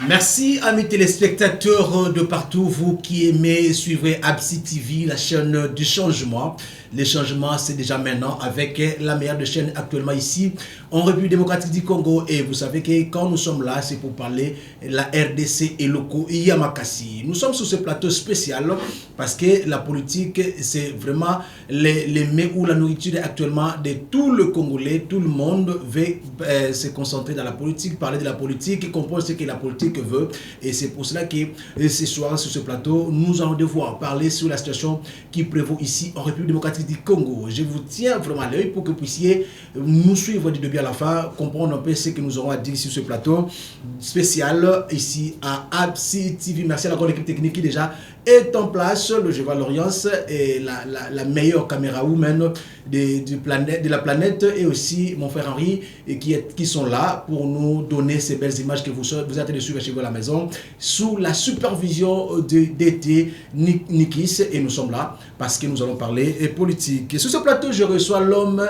Merci amis téléspectateurs de partout, vous qui aimez et suivez Absi TV, la chaîne du changement. Les changements, c'est déjà maintenant avec la meilleure des chaînes actuellement ici en République démocratique du Congo. Et vous savez que quand nous sommes là, c'est pour parler de la RDC et locaux Yamakasi. Nous sommes sur ce plateau spécial parce que la politique, c'est vraiment les mets ou la nourriture actuellement de tout le Congolais. Tout le monde veut se concentrer dans la politique, parler de la politique et comprendre ce que la politique veut. Et c'est pour cela que ce soir, sur ce plateau, nous allons devoir parler sur la situation qui prévaut ici en République démocratique du Congo. Je vous tiens vraiment à l'œil pour que vous puissiez nous suivre du début à la fin, comprendre un peu ce que nous aurons à dire sur ce plateau spécial ici à Absi TV. Merci à la grande équipe technique qui déjà est en place, le Jéva Lorience et la meilleure caméra woman de la planète, et aussi mon frère Henri qui sont là pour nous donner ces belles images que vous êtes de suivre chez vous à la maison sous la supervision d'été Nikis. Et nous sommes là parce que nous allons parler politique. Et sur ce plateau, je reçois l'homme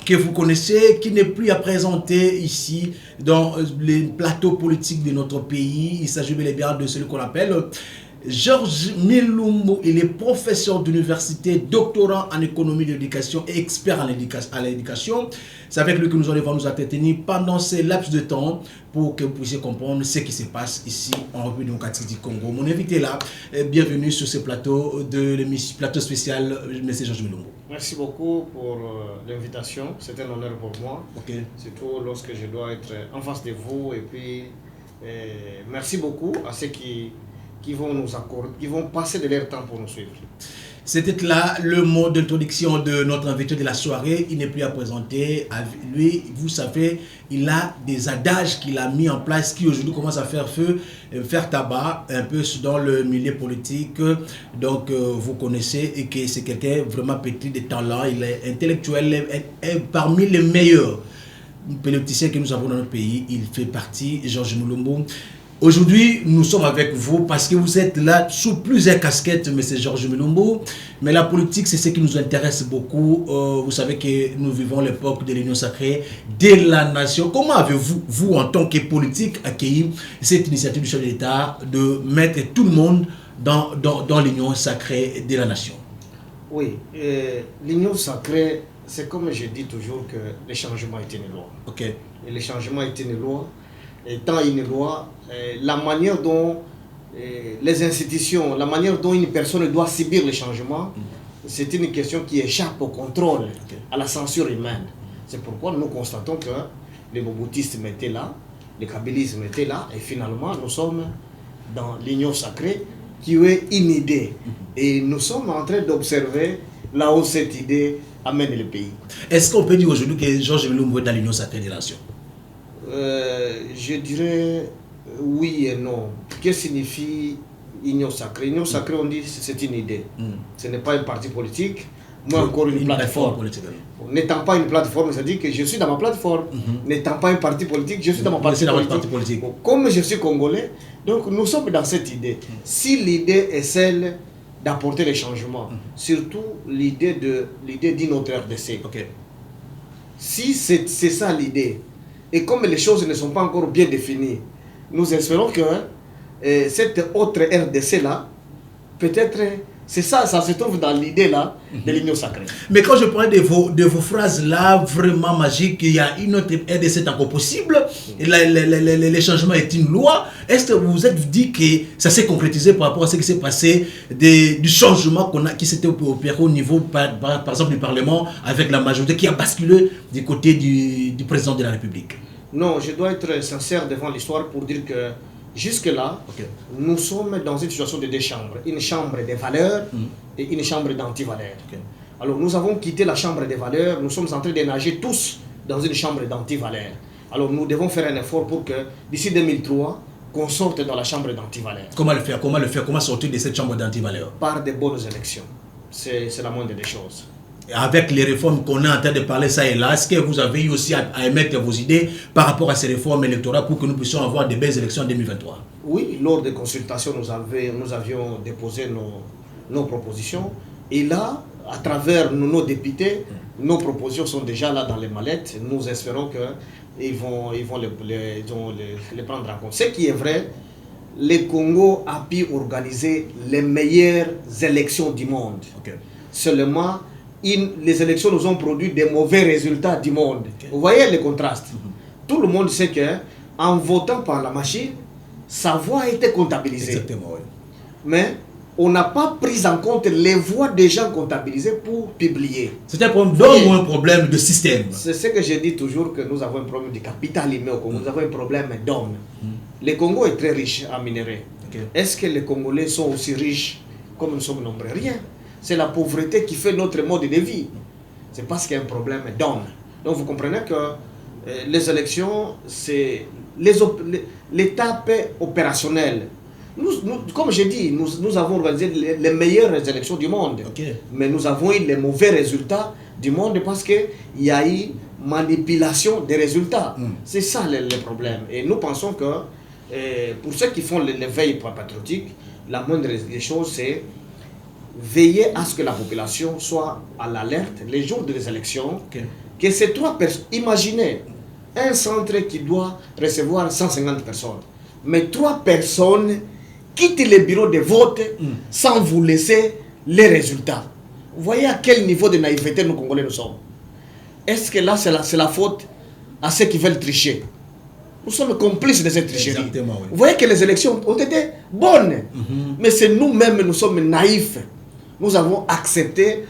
que vous connaissez, qui n'est plus à présenter ici dans les plateaux politiques de notre pays. Il s'agit bel et bien de celui qu'on appelle Georges Milumbu. Il est professeur d'université, doctorant en économie de l'éducation et expert en l'éducation. C'est avec lui que nous allons nous entretenir pendant ces laps de temps pour que vous puissiez comprendre ce qui se passe ici en République démocratique du Congo. Mon invité est là. Bienvenue sur ce plateau plateau spécial, M. Georges Milumbu. Merci beaucoup pour l'invitation. C'est un honneur pour moi. Okay. Surtout lorsque je dois être en face de vous. Et puis, merci beaucoup à ceux qui vont nous accorder, qui vont passer de leur temps pour nous suivre. C'était là le mot d'introduction de notre invité de la soirée. Il n'est plus à présenter. Lui, vous savez, il a des adages qu'il a mis en place qui aujourd'hui commencent à faire feu, faire tabac un peu dans le milieu politique. Donc, vous connaissez et que c'est quelqu'un vraiment petit de talent. Il est intellectuel, est parmi les meilleurs politiciens que nous avons dans notre pays. Il fait partie, Georges Milumbu. Aujourd'hui, nous sommes avec vous parce que vous êtes là sous plusieurs casquettes, M. Georges Milumbu. Mais la politique, c'est ce qui nous intéresse beaucoup. Vous savez que nous vivons l'époque de l'Union sacrée de la nation. Comment avez-vous, vous, en tant que politique, accueilli cette initiative du chef de l'État de mettre tout le monde dans l'Union sacrée de la nation? Oui, l'Union sacrée, c'est comme je dis toujours que le changement est une loi. Okay. Et le changement est une loi. Étant une loi, la manière dont les institutions, la manière dont une personne doit subir le changement, c'est une question qui échappe au contrôle, à la censure humaine. C'est pourquoi nous constatons que les moboutistes étaient là, le kabylisme était là, et finalement nous sommes dans l'union sacrée qui est une idée. Et nous sommes en train d'observer là où cette idée amène le pays. Est-ce qu'on peut dire aujourd'hui que Georges Milumbu est dans l'Union sacrée des nations? Je dirais oui et non. Que signifie union sacrée? Union sacrée, on dit c'est une idée. Ce n'est pas un parti politique, moi encore une plateforme. N'étant pas une plateforme, ça dit que je suis dans ma plateforme. N'étant pas un parti politique, je suis dans ma parti politique. Comme je suis congolais, donc nous sommes dans cette idée. Si l'idée est celle d'apporter les changements, surtout l'idée d'une autre RDC. Okay. Si c'est ça l'idée, et comme les choses ne sont pas encore bien définies, nous espérons que cette autre RDC-là, peut-être, c'est ça, ça se trouve dans l'idée-là de l'Union sacrée. Mais quand je parle de vos phrases-là, vraiment magiques, il y a une autre RDC encore possible, et le changement est une loi, est-ce que vous vous êtes dit que ça s'est concrétisé par rapport à ce qui s'est passé, du changement qui s'était opéré au niveau, par exemple, du Parlement, avec la majorité qui a basculé du côté du président de la République? Non, je dois être sincère devant l'histoire pour dire que jusque-là, nous sommes dans une situation de deux chambres. Une chambre des valeurs et une chambre d'antivaleurs. Alors nous avons quitté la chambre des valeurs, nous sommes en train de nager tous dans une chambre d'antivaleurs. Alors nous devons faire un effort pour que d'ici 2003, qu'on sorte dans la chambre d'antivaleurs. Comment le faire? Comment sortir de cette chambre d'antivaleurs? Par de bonnes élections. C'est la moindre des choses. Avec les réformes qu'on est en train de parler ça et là, est-ce que vous avez eu aussi à émettre vos idées par rapport à ces réformes électorales pour que nous puissions avoir de belles élections en 2023? Oui, lors des consultations, nous avions déposé nos propositions. Et là, à travers nos députés, nos propositions sont déjà là dans les mallettes. Nous espérons que ils vont les prendre en compte. Ce qui est vrai, le Congo a pu organiser les meilleures élections du monde. Okay. Seulement, les élections nous ont produit des mauvais résultats du monde. Okay. Vous voyez les contrastes. Tout le monde sait qu'en votant par la machine, sa voix a été comptabilisée. Exactement, oui. Mais on n'a pas pris en compte les voix des gens comptabilisées pour publier. C'est un problème de système. C'est ce que je dis toujours, que nous avons un problème de capital humain au Congo. Nous avons un problème d'hommes. Le Congo est très riche en minerais. Okay. Est-ce que les Congolais sont aussi riches comme nous sommes nombreux? Rien. C'est la pauvreté qui fait notre mode de vie. C'est parce qu'il y a un problème d'hommes. Donc vous comprenez que les élections, c'est l'étape opérationnelle. Comme je dis, nous avons organisé les meilleures élections du monde. Okay. Mais nous avons eu les mauvais résultats du monde parce qu'il y a eu manipulation des résultats. C'est ça le problème. Et nous pensons que pour ceux qui font l'éveil patriotique, la moindre des choses, c'est veiller à ce que la population soit à l'alerte les jours des élections. Okay. Que ces 3 personnes, imaginez un centre qui doit recevoir 150 personnes, mais 3 personnes quittent les bureaux de vote sans vous laisser les résultats. Vous voyez à quel niveau de naïveté nous Congolais nous sommes. Est-ce que là c'est la faute à ceux qui veulent tricher? Nous sommes complices de cette tricherie. Exactement, oui. Vous voyez que les élections ont été bonnes, mais c'est nous-mêmes, nous sommes naïfs. Nous avons accepté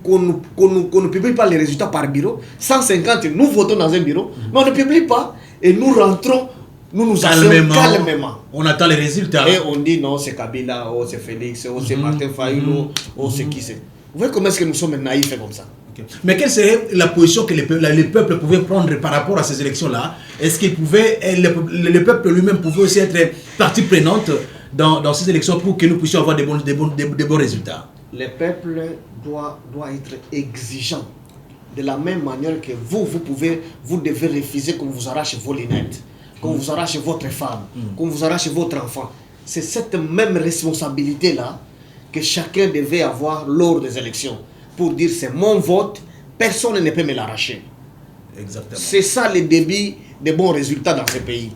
qu'on ne publie pas les résultats par bureau. 150, nous votons dans un bureau, mais on ne publie pas et nous rentrons, nous asseyons calmement. On attend les résultats. Et on dit non, c'est Kabila, oh, c'est Félix, oh, c'est Martin Fayulu, oh, c'est qui c'est. Vous voyez comment est-ce que nous sommes naïfs comme ça? Okay. Mais quelle serait la position que les peuples pouvaient prendre par rapport à ces élections-là? Est-ce qu'ils pouvaient, le peuple lui-même pouvait aussi être partie prenante dans ces élections pour que nous puissions avoir des bons résultats? Le peuple doit être exigeant. De la même manière que vous devez refuser qu'on vous arrache vos lunettes, qu'on vous arrache votre femme, qu'on vous arrache votre enfant. C'est cette même responsabilité-là que chacun devait avoir lors des élections. Pour dire c'est mon vote, personne ne peut me l'arracher. Exactement. C'est ça le débit des bons résultats dans ce pays.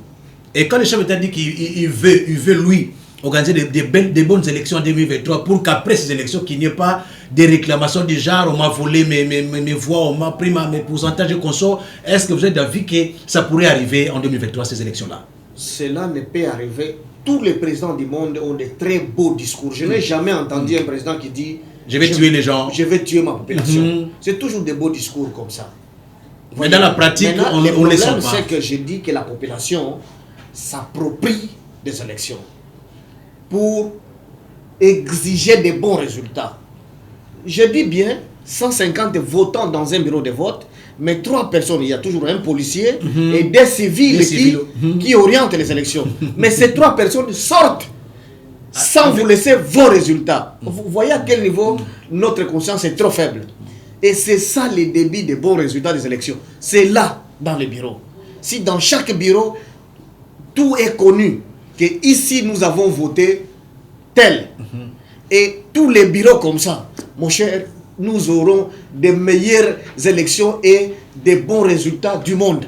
Et quand le chef d'État dit qu'il veut lui organiser des bonnes élections en 2023 pour qu'après ces élections, qu'il n'y ait pas des réclamations du genre on m'a volé mes voix, on m'a pris mes pourcentages de conso, est-ce que vous êtes d'avis que ça pourrait arriver en 2023 ces élections-là? Cela ne peut arriver. Tous les présidents du monde ont de très beaux discours. Je n'ai jamais entendu un président qui dit je vais tuer les gens. Je vais tuer ma population. C'est toujours des beaux discours comme ça. Mais dans la pratique, on ne les sent pas. C'est que je dis que la population s'approprie des élections pour exiger des bons résultats. Je dis bien 150 votants dans un bureau de vote, mais 3 personnes, il y a toujours un policier et des civils qui orientent les élections. Mais ces 3 personnes sortent sans vous laisser vos résultats. Vous voyez à quel niveau notre conscience est trop faible. Et c'est ça le débit des bons résultats des élections. C'est là, dans les bureaux. Si dans chaque bureau, tout est connu, que ici nous avons voté tel, et tous les bureaux comme ça, mon cher, nous aurons des meilleures élections et des bons résultats du monde.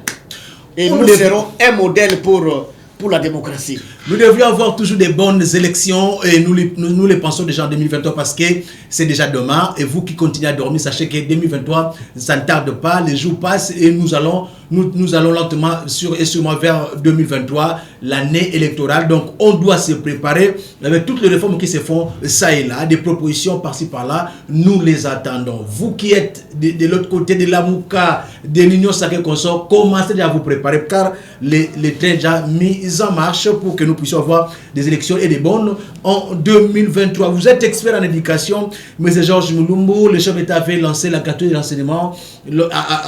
Et nous serons un modèle pour la démocratie. Nous devions avoir toujours des bonnes élections et nous les pensons déjà en 2023 parce que c'est déjà demain. Et vous qui continuez à dormir, sachez que 2023, ça ne tarde pas, les jours passent et nous allons lentement et sûrement vers 2023, l'année électorale. Donc on doit se préparer avec toutes les réformes qui se font ça et là, des propositions par-ci par-là, nous les attendons. Vous qui êtes de l'autre côté de la Mouka, de l'Union Sacrée Consort, commencez déjà à vous préparer car les trains déjà mis en marche pour que nous puissions avoir des élections et des bonnes en 2023. Vous êtes expert en éducation, M. Georges Mulumbu, le chef d'État avait lancé la gratuité de l'enseignement,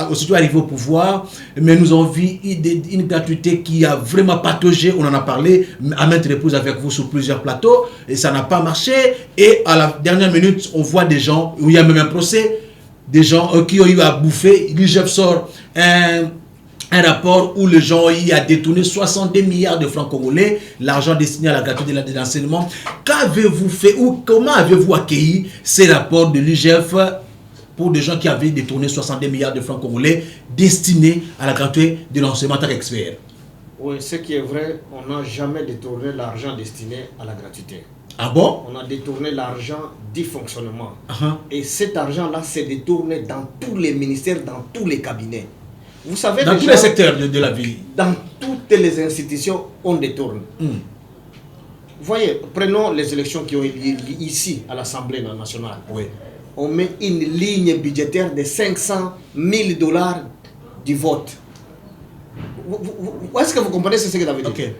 aussitôt arrivé au pouvoir, mais nous avons vu une gratuité qui a vraiment pataugé, on en a parlé à maintes reprises avec vous sur plusieurs plateaux, et ça n'a pas marché, et à la dernière minute, on voit des gens, où il y a même un procès, des gens qui ont eu à bouffer, l'IGF sort un rapport où les gens y a détourné 62 milliards de francs congolais, l'argent destiné à la gratuité de l'enseignement. Qu'avez-vous fait ou comment avez-vous accueilli ces rapports de l'IGF pour des gens qui avaient détourné 62 milliards de francs congolais destinés à la gratuité de l'enseignement en tant qu'expert. Oui, ce qui est vrai, on n'a jamais détourné l'argent destiné à la gratuité. Ah bon? On a détourné l'argent du fonctionnement. Et cet argent-là s'est détourné dans tous les ministères, dans tous les cabinets. Vous savez, dans tous les secteurs de la vie. Dans toutes les institutions, on détourne. Vous voyez, prenons les élections qui ont eu lieu ici, à l'Assemblée nationale. Oui. On met une ligne budgétaire de 500 000 $ du vote. Est-ce que vous comprenez ce que ça veut dire? Okay.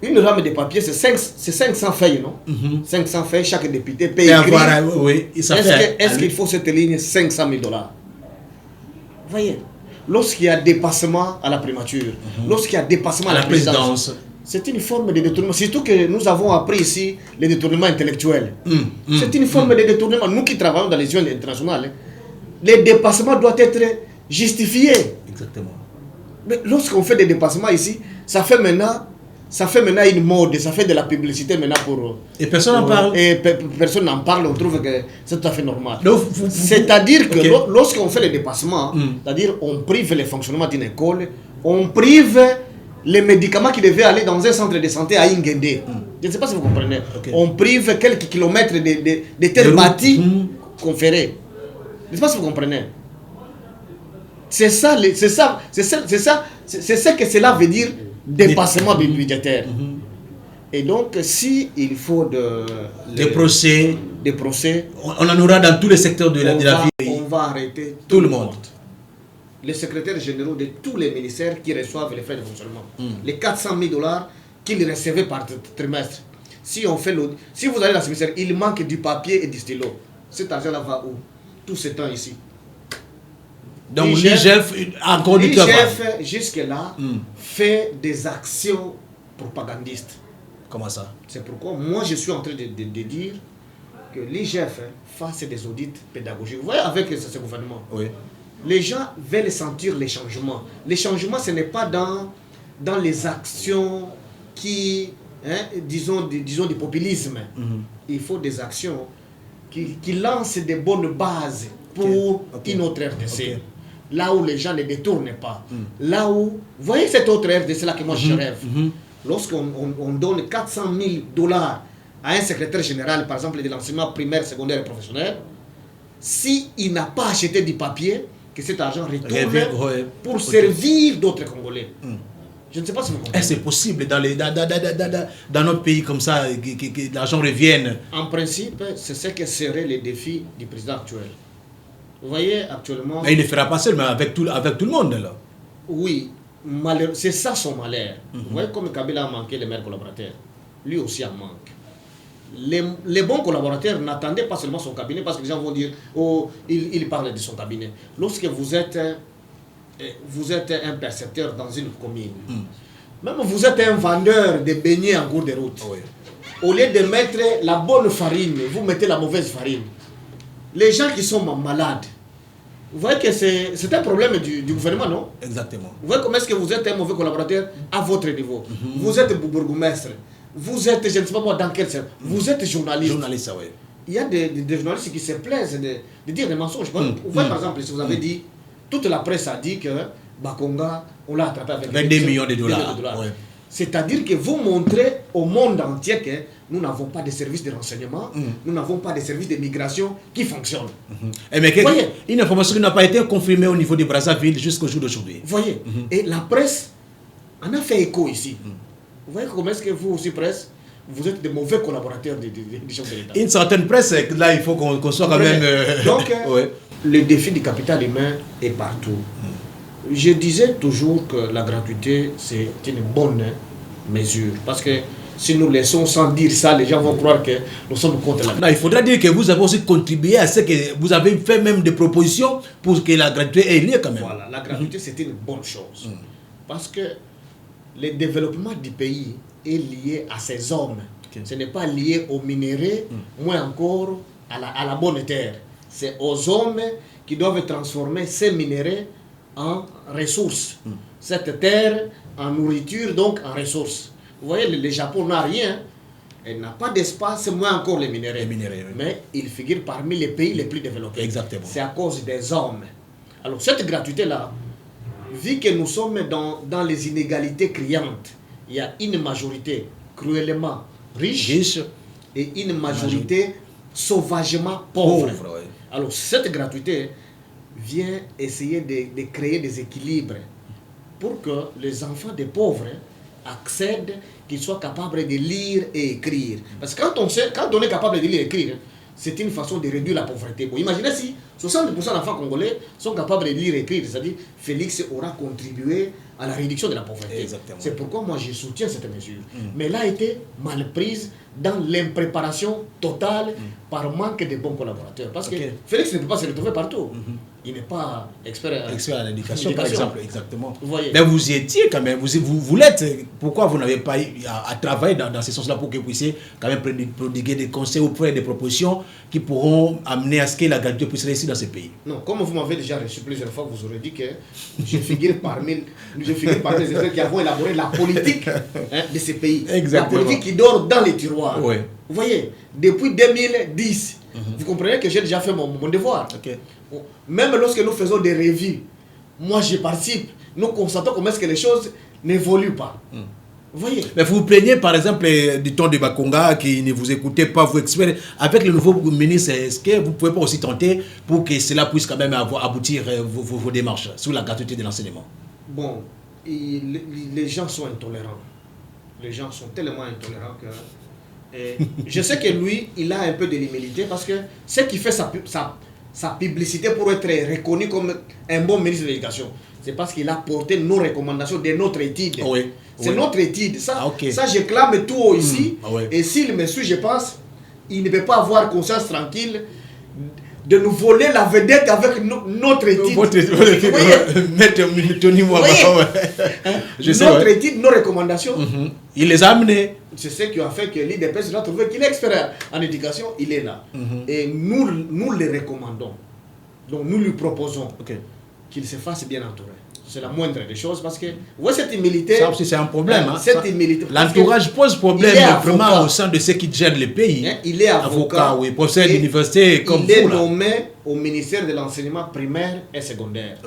Une rame de papier, c'est 500 feuilles, non? 500 feuilles, chaque député paye écrit. Oui, est-ce qu'il faut cette ligne 500 000 $? Vous voyez, lorsqu'il y a dépassement à la primature, lorsqu'il y a dépassement à la présidence, c'est une forme de détournement. Surtout que nous avons appris ici les détournements intellectuels. C'est une forme de détournement. Nous qui travaillons dans les unions internationales, les dépassements doivent être justifiés. Exactement. Mais lorsqu'on fait des dépassements ici, ça fait maintenant une mode, ça fait de la publicité maintenant pour... Et personne n'en parle. Et personne n'en parle, on trouve que c'est tout à fait normal. C'est-à-dire que lorsqu'on fait les dépassements, c'est-à-dire on prive le fonctionnement d'une école, on prive les médicaments qui devaient aller dans un centre de santé à Ingende. Je ne sais pas si vous comprenez. Okay. On prive quelques kilomètres de terres bâties conférées. Je ne sais pas si vous comprenez. C'est ça que cela veut dire dépassement budgétaire. Et donc, si il faut des procès, on en aura dans tous les secteurs de la vie. On va arrêter tout le monde. Les secrétaires généraux de tous les ministères qui reçoivent les frais de fonctionnement, les 400 000 $ qu'ils recevaient par trimestre. Si vous allez dans ce ministère, il manque du papier et du stylo. Cet argent-là va où? Tout ce temps ici. Donc l'IGF, encore du travail. L'IGF, jusque-là, fait des actions propagandistes. Comment ça? C'est pourquoi moi je suis en train de dire que l'IGF fasse des audits pédagogiques. Vous voyez, avec ce gouvernement, les gens veulent sentir les changements. Les changements, ce n'est pas dans les actions qui, disons du populisme. Il faut des actions qui lancent des bonnes bases pour une autre RDC. Là où les gens ne détournent pas. Là où... Vous voyez cette autre RDC là que moi je rêve. Lorsqu'on donne 400 000 $ à un secrétaire général, par exemple, de l'enseignement primaire, secondaire et professionnel, s'il n'a pas acheté du papier, que cet argent retourne pour servir d'autres Congolais. Je ne sais pas si vous comprenez. C'est possible dans notre pays comme ça, que l'argent revienne. En principe, c'est ce que serait le défi du président actuel. Vous voyez, actuellement... Mais il ne fera pas seul, mais avec tout le monde, là. Oui, c'est ça son malheur. Vous voyez comme Kabila a manqué les meilleurs collaborateurs. Lui aussi en manque. Les bons collaborateurs n'attendaient pas seulement son cabinet, parce que les gens vont dire, oh, il parle de son cabinet. Lorsque vous êtes un percepteur dans une commune, même vous êtes un vendeur de beignets en cours de route, au lieu de mettre la bonne farine, vous mettez la mauvaise farine. Les gens qui sont malades, vous voyez que c'est un problème du gouvernement, non? Exactement. Vous voyez comment est-ce que vous êtes un mauvais collaborateur à votre niveau. Vous êtes bourgmestre, vous êtes, je ne sais pas moi, dans quel secteur, vous êtes journaliste. Il y a des journalistes qui se plaisent de dire des mensonges. Vous voyez par exemple, si vous avez dit, toute la presse a dit que Bakonga, on l'a attrapé avec 22 millions de dollars. C'est-à-dire que vous montrez au monde entier que nous n'avons pas de services de renseignement, nous n'avons pas de services de migration qui fonctionnent. Mais une information qui n'a pas été confirmée au niveau de Brazzaville jusqu'au jour d'aujourd'hui. Voyez, et la presse en a fait écho ici. Vous voyez comment est-ce que vous aussi, presse, vous êtes de mauvais collaborateurs des chefs de l'État. Une certaine presse, là, il faut qu'on soit quand même... Donc, le défi du capital humain est partout. Je disais toujours que la gratuité, c'est une bonne mesure. Parce que si nous laissons sans dire ça, les gens vont croire que nous sommes contre la gratuité. Non, il faudra dire que vous avez aussi contribué à ce que vous avez fait même des propositions pour que la gratuité ait lieu quand même. Voilà, la gratuité, c'est une bonne chose. Parce que le développement du pays est lié à ces hommes. Ce n'est pas lié aux minéraux, moins encore à la bonne terre. C'est aux hommes qui doivent transformer ces minéraux en ressources. Cette terre en nourriture, donc en ressources. Vous voyez, le Japon n'a rien. elle n'a pas d'espace, moins encore les minéraux. Oui. Mais il figure parmi les pays les plus développés. Exactement. C'est à cause des hommes. Alors cette gratuité-là, vu que nous sommes dans les inégalités criantes, il y a une majorité cruellement riche et une majorité sauvagement pauvre. Ouais. Alors cette gratuité vient essayer de créer des équilibres pour que les enfants des pauvres accèdent, qu'ils soient capables de lire et écrire. Parce que quand on est capable de lire et écrire, c'est une façon de réduire la pauvreté. Bon, imaginez si 60% d'enfants congolais sont capables de lire et écrire, c'est-à-dire Félix aura contribué à la réduction de la pauvreté. C'est pourquoi moi je soutiens cette mesure. Mais elle a été mal prise dans l'impréparation totale par manque de bons collaborateurs. Parce que Félix ne peut pas se retrouver partout. Il n'est pas expert à l'éducation, par exemple. Exactement. Vous voyez. Mais vous y étiez quand même. Vous l'êtes. Pourquoi vous n'avez pas eu à travailler dans ce sens-là pour que vous puissiez quand même prodiguer des conseils auprès des propositions qui pourront amener à ce que la gratuité puisse réussir dans ces pays? Non, comme vous m'avez déjà reçu plusieurs fois, vous aurez dit que je figure parmi les experts qui avons élaboré la politique de ces pays. Exactement. La politique qui dort dans les tiroirs. Oui. Vous voyez, depuis 2010, vous comprenez que j'ai déjà fait mon devoir. Même lorsque nous faisons des revues, moi je participe, nous constatons comment est-ce que les choses n'évoluent pas. Vous voyez. Mais vous vous plaignez par exemple du ton de Bakonga qui ne vous écoutait pas, vous experts. Avec le nouveau ministre, est-ce que vous ne pouvez pas aussi tenter pour que cela puisse quand même aboutir vos démarches sur la gratuité de l'enseignement? Bon, les gens sont intolérants. Les gens sont tellement intolérants que... je sais que lui, il a un peu de l'humilité parce que ce qui fait sa publicité pour être reconnu comme un bon ministre de l'Éducation, c'est parce qu'il a porté nos recommandations de notre étude. C'est notre étude. Ça, ça je clame tout haut ici. Et s'il me suit, je pense, il ne peut pas avoir conscience tranquille de nous voler la vedette avec notre étude. Notre étude, nos recommandations. Il les a amenées. C'est ce qui a fait que l'IDPS a trouvé qu'il est expert en éducation, il est là. Et nous les recommandons. Donc nous lui proposons qu'il se fasse bien entourer. C'est la moindre des choses parce que, vous voyez cette humilité... Ça aussi c'est un problème. L'entourage pose problème vraiment au sein de ceux qui gèrent le pays. Il est avocat, oui, professeur d'université comme vous. Il est nommé au ministère de l'enseignement primaire et secondaire.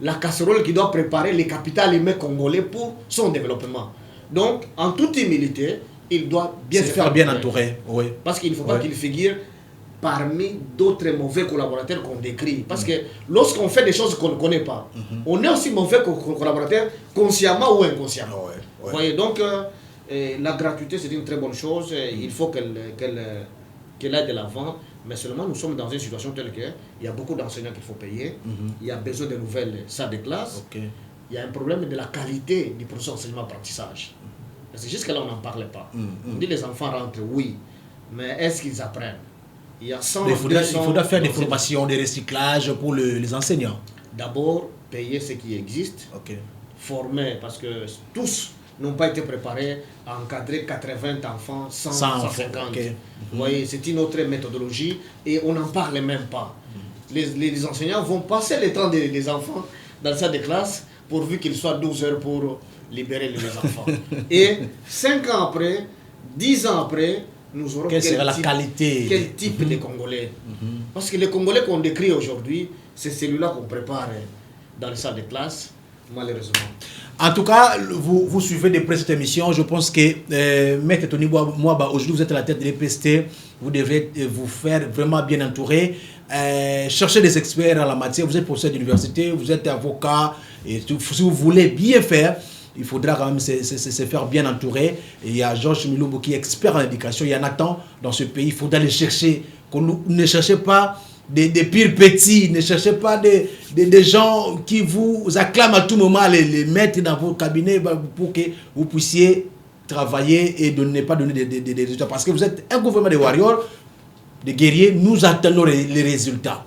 La casserole qui doit préparer les capitales humaines congolais pour son développement. Donc, en toute humilité, il doit bien se faire bien entourer. Parce qu'il ne faut pas qu'il figure parmi d'autres mauvais collaborateurs qu'on décrit. Parce que lorsqu'on fait des choses qu'on ne connaît pas, on est aussi mauvais collaborateur, consciemment ou inconsciemment. Vous voyez, donc la gratuité c'est une très bonne chose. Il faut qu'elle aille de l'avant. Mais seulement nous sommes dans une situation telle qu'il y a beaucoup d'enseignants qu'il faut payer. Il y a besoin de nouvelles salles de classe. Il y a un problème de la qualité du processus d'enseignement-apprentissage. Parce que jusqu'à là, on n'en parlait pas. On dit les enfants rentrent, oui, mais est-ce qu'ils apprennent? Il faudra faire des formations, des recyclages pour les enseignants. D'abord, payer ce qui existe, former, parce que tous n'ont pas été préparés à encadrer 80 enfants, 150. Vous voyez, c'est une autre méthodologie et on n'en parle même pas. Les enseignants vont passer le temps des enfants dans la salle de classe pourvu qu'il soit 12 heures pour libérer les enfants. Et 5 ans après, 10 ans après, nous aurons quelle sera la qualité quel type de Congolais. Parce que les Congolais qu'on décrit aujourd'hui, c'est celui-là qu'on prépare dans les salles de classe, malheureusement. En tout cas, vous suivez de près cette émission. Je pense que Maître Tony Mwaba, aujourd'hui vous êtes à la tête de l'EPST. Vous devrez vous faire vraiment bien entourer. Cherchez des experts en la matière. Vous êtes professeur d'université, vous êtes avocat. Et si vous voulez bien faire, il faudra quand même se faire bien entourer. Et il y a Georges Milombo qui est expert en éducation. Il y en a tant dans ce pays. Il faudra les chercher. Ne cherchez pas des pires petits. Ne cherchez pas des gens qui vous acclament à tout moment, les mettre dans vos cabinets pour que vous puissiez travailler et ne pas donner des résultats. Parce que vous êtes un gouvernement de warriors, de guerriers. Nous attendons les résultats.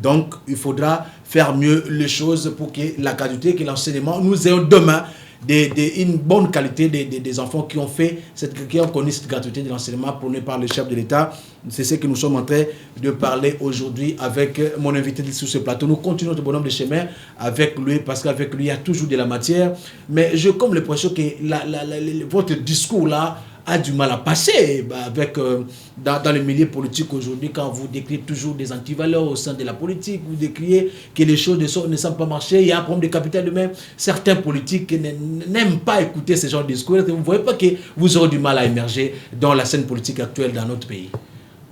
Donc, il faudra faire mieux les choses pour que la qualité, que l'enseignement, nous ayons demain une bonne qualité des enfants qui ont connu cette gratuité de l'enseignement prônée par le chef de l'État. C'est ce que nous sommes en train de parler aujourd'hui avec mon invité sur ce plateau. Nous continuons notre bonhomme de chemin avec lui parce qu'avec lui, il y a toujours de la matière. Mais j'ai comme l'impression que votre discours là a du mal à passer avec, dans le milieu politique aujourd'hui, quand vous décriez toujours des antivaleurs au sein de la politique, vous décriez que les choses ne semblent pas marcher, il y a un problème de capital humain. Certains politiques n'aiment pas écouter ce genre de discours. Vous ne voyez pas que vous aurez du mal à émerger dans la scène politique actuelle dans notre pays?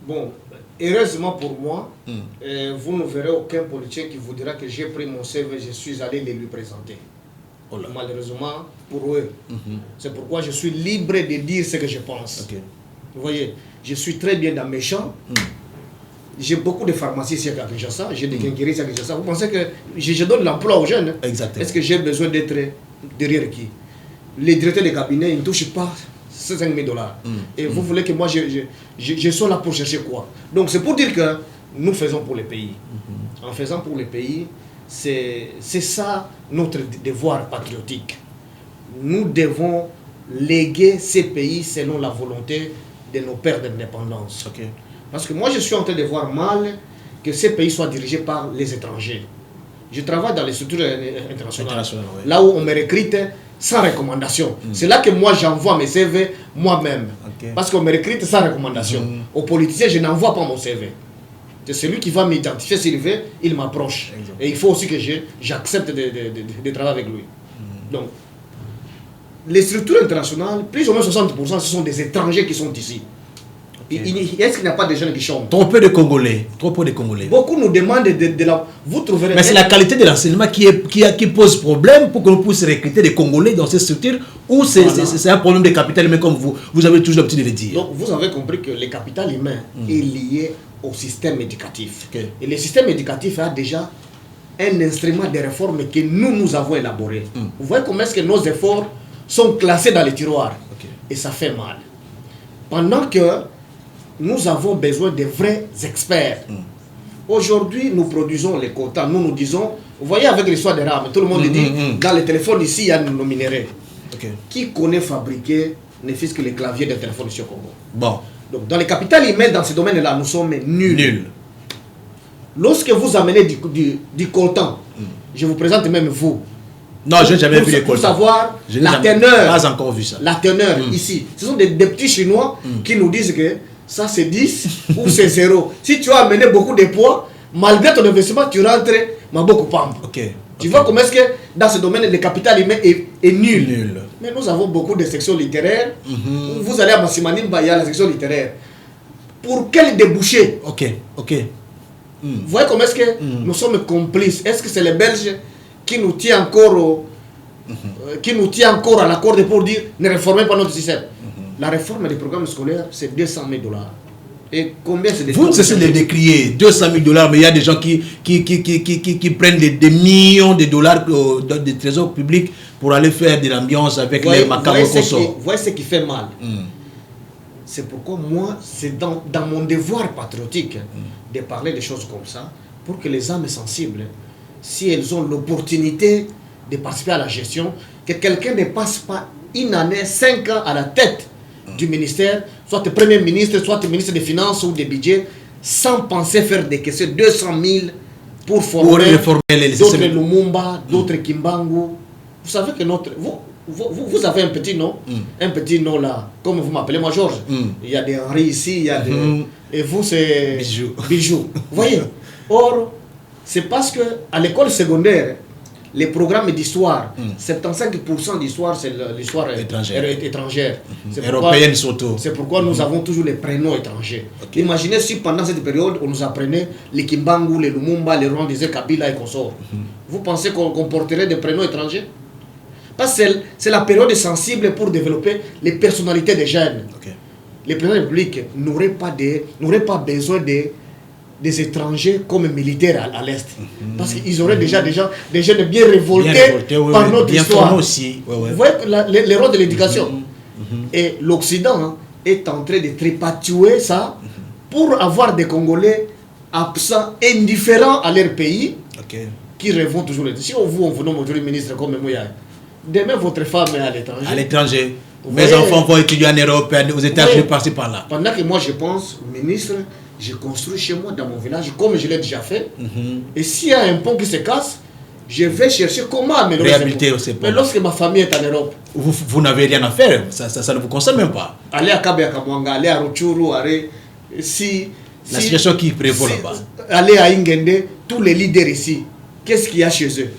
Bon, heureusement pour moi, vous ne verrez aucun politicien qui vous dira que j'ai pris mon CV, je suis allé les lui présenter. Oh là. Malheureusement pour eux. C'est pourquoi je suis libre de dire ce que je pense. Okay. Vous voyez, je suis très bien dans mes champs. J'ai beaucoup de pharmacies ici à Kinshasa, j'ai des quincailleries ici à Kinshasa. Vous pensez que je donne l'emploi aux jeunes? Est-ce que j'ai besoin d'être derrière qui? Les directeurs de cabinet, ils ne touchent pas 5 000 $. Et vous voulez que moi, je sois là pour chercher quoi? Donc c'est pour dire que nous faisons pour le pays. En faisant pour le pays, c'est ça notre devoir patriotique. Nous devons léguer ces pays selon la volonté de nos pères d'indépendance. Okay. Parce que moi, je suis en train de voir mal que ces pays soient dirigés par les étrangers. Je travaille dans les structures internationales, oui. Là où on me recrute sans recommandation. C'est là que moi, j'envoie mes CV moi-même. Okay. Parce qu'on me recrute sans recommandation. Aux politiciens, je n'envoie pas mon CV. C'est celui qui va m'identifier s'il veut, il m'approche. Et il faut aussi que j'accepte de travailler avec lui. Donc, les structures internationales, plus ou moins 60%, ce sont des étrangers qui sont ici. Okay. Est-ce qu'il n'y a pas de jeunes qui chantent? Trop peu de Congolais. Trop peu de Congolais. Beaucoup nous demandent de la... Vous trouverez... Mais c'est la qualité de l'enseignement qui pose problème pour que nous puissions recruter des Congolais dans ces structures, ou c'est un problème de capital humain comme vous avez toujours l'habitude de le dire. Donc vous avez compris que le capital humain est lié au système éducatif. Okay. Et le système éducatif a déjà un instrument de réforme que nous avons élaboré. Vous voyez comment est-ce que nos efforts sont classés dans les tiroirs. Okay. Et ça fait mal. Pendant que nous avons besoin de vrais experts. Aujourd'hui, nous produisons les quotas. Nous disons, vous voyez avec l'histoire des rames, tout le monde dit, dans les téléphones ici, il y a nos minéraux. Okay. Qui connaît fabriquer, ne fût-ce que les claviers des téléphones ici au Congo? Bon. Donc, dans les capitales humaines, dans ce domaine-là, nous sommes nuls. Lorsque vous amenez du coltan, je vous présente même vous. Non, je n'ai jamais vu les coltans. Pour savoir la teneur. Pas encore vu ça. La teneur ici. Ce sont des petits Chinois qui nous disent que ça c'est 10 ou c'est 0. Si tu as amené beaucoup de poids, malgré ton investissement, tu rentres beaucoup pampe. Okay. Tu vois comment est-ce que dans ce domaine, le capital humain est nul. Mais nous avons beaucoup de sections littéraires. Vous allez à Massimanimba, il y a la section littéraire. Pour quel débouché? Vous voyez comment est-ce que nous sommes complices? Est-ce que c'est les Belges qui nous tient encore à la corde pour dire ne réformez pas notre système? La réforme des programmes scolaires, c'est 200 000 $. Et combien c'est? Vous ne cessez de décrier 200 000 $, mais il y a des gens qui prennent des millions de dollars de trésors publics pour aller faire de l'ambiance avec les macabres consorts. Vous voyez ce qui fait mal. C'est pourquoi moi, c'est dans mon devoir patriotique de parler des choses comme ça, pour que les âmes sensibles, si elles ont l'opportunité de participer à la gestion, que quelqu'un ne passe pas une année, 5 ans à la tête du ministère, soit le premier ministre, soit le ministre des Finances ou des budgets, sans penser faire des questions 200 000 pour former d'autres Lumumba, d'autres Kimbangu. Vous savez que vous avez un petit nom là, comme vous m'appelez moi Georges. Il y a des Henri ici, il y a des... Et vous c'est Bijou. Vous voyez? Or, c'est parce que à l'école secondaire, les programmes d'histoire, 75% d'histoire, c'est l'histoire étrangère. Européenne surtout. C'est pourquoi nous avons toujours les prénoms étrangers. Okay. Imaginez si pendant cette période, on nous apprenait les Kimbangu, les Lumumba, les Rwandais, Kabila et consorts. Vous pensez qu'on porterait des prénoms étrangers? Parce que c'est la période sensible pour développer les personnalités des jeunes. Okay. Les présidents de la République n'auraient pas besoin des étrangers comme militaires à l'Est. Parce qu'ils auraient déjà des jeunes bien révoltés par notre histoire. Aussi. Vous voyez les rôles de l'éducation. Et l'Occident est en train de trépatuer ça pour avoir des Congolais absents, indifférents à leur pays, qui rêvent toujours. Si on vous nomme aujourd'hui ministre comme Mouya, demain votre femme est à l'étranger. À l'étranger. Mes enfants vont étudier en Europe, aux États-Unis, par-ci par-là. Pendant que moi je pense, ministre, je construis chez moi dans mon village comme je l'ai déjà fait. Et s'il y a un pont qui se casse, je vais chercher comment améliorer réhabiliter ces aussi. Mais lorsque ma famille est en Europe, vous n'avez rien à faire, ça ne vous concerne même pas. Aller à Kabeakamwanga, aller à Rutshuru, aller la situation qui prévaut là-bas. Aller à Ingende, tous les leaders ici, qu'est-ce qu'il y a chez eux?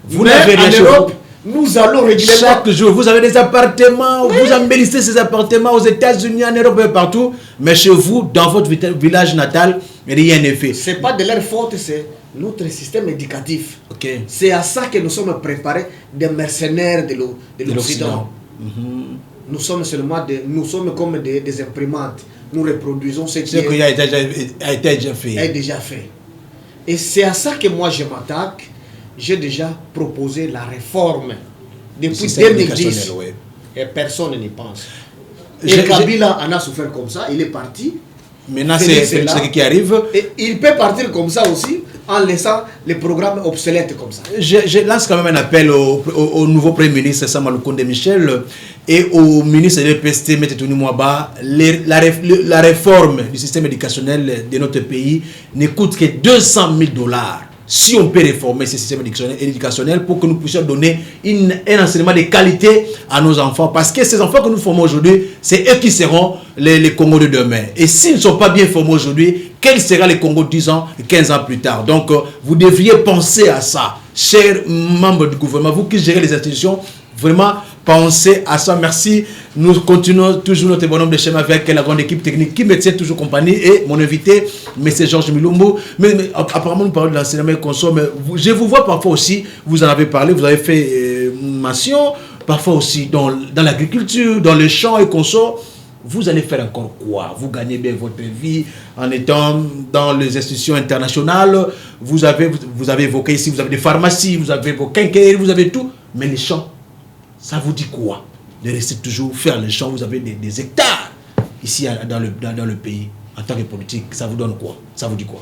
Vous n'avez rien chez Europe, nous allons régulièrement. Chaque jour, vous avez des appartements, vous embellissez ces appartements aux États-Unis, en Europe et partout, mais chez vous, dans votre village natal, rien n'est fait. Ce n'est pas de leur faute, c'est notre système éducatif. Okay. C'est à ça que nous sommes préparés, des mercenaires de l'Occident. Nous sommes nous sommes comme des imprimantes. Nous reproduisons ce qui a été déjà fait. Et c'est à ça que moi je m'attaque. J'ai déjà proposé la réforme depuis 2010. Oui. Et personne n'y pense. Et Kabila en a souffert comme ça, il est parti. Maintenant, c'est ce qui arrive. Et il peut partir comme ça aussi, en laissant les programmes obsolètes comme ça. Je lance quand même un appel au nouveau Premier ministre Sama Lukonde Michel et au ministre de l'EPST, M. Tony Mwaba. La réforme du système éducationnel de notre pays ne coûte que $200,000. Si on peut réformer ce système éducationnel pour que nous puissions donner un enseignement de qualité à nos enfants. Parce que ces enfants que nous formons aujourd'hui, c'est eux qui seront les Congos de demain. Et s'ils ne sont pas bien formés aujourd'hui, quel sera le Congo 10 ans, 15 ans plus tard? Donc, vous devriez penser à ça, chers membres du gouvernement, vous qui gérez les institutions, vraiment pensez à ça. Merci. Nous continuons toujours notre bonhomme de chemin avec la grande équipe technique qui me tient toujours compagnie et mon invité, M. Georges Milumbu. Mais apparemment, nous parlons de l'enseignement et conso, mais je vous vois parfois aussi, vous en avez parlé, vous avez fait mention, parfois aussi dans l'agriculture, dans les champs et conso. Vous allez faire encore quoi? Vous gagnez bien votre vie en étant dans les institutions internationales. Vous avez évoqué ici, vous avez des pharmacies, vous avez vos quincailleries, vous avez tout. Mais les champs, ça vous dit quoi? De rester toujours faire les champs, vous avez des hectares ici dans le pays. En tant que politique, ça vous donne quoi? Ça vous dit quoi?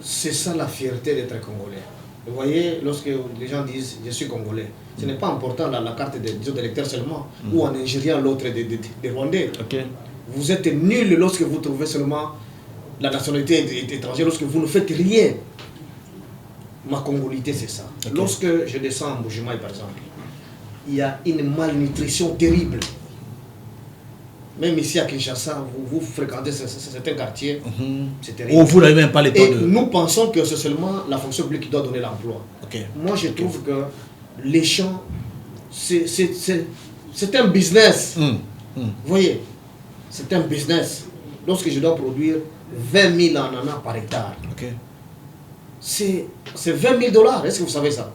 C'est ça la fierté d'être Congolais. Vous voyez, lorsque les gens disent « je suis Congolais », ce n'est pas important dans la carte d'électeur seulement, ou en Nigérian l'autre des Rwandais. Okay. Vous êtes nul lorsque vous trouvez seulement la nationalité étrangère, lorsque vous ne faites rien. Ma congolité, c'est ça. Okay. Lorsque je descends en Bujimaï, par exemple, il y a une malnutrition terrible. Même ici à Kinshasa, vous fréquentez certains quartiers, c'est terrible. Oh, vous n'avez même pas le temps de... Nous pensons que c'est seulement la fonction publique qui doit donner l'emploi. Okay. Moi, je trouve que les champs, c'est un business. Vous voyez, c'est un business. Lorsque je dois produire 20 000 ananas par hectare, okay, c'est $20 000. Est-ce que vous savez ça?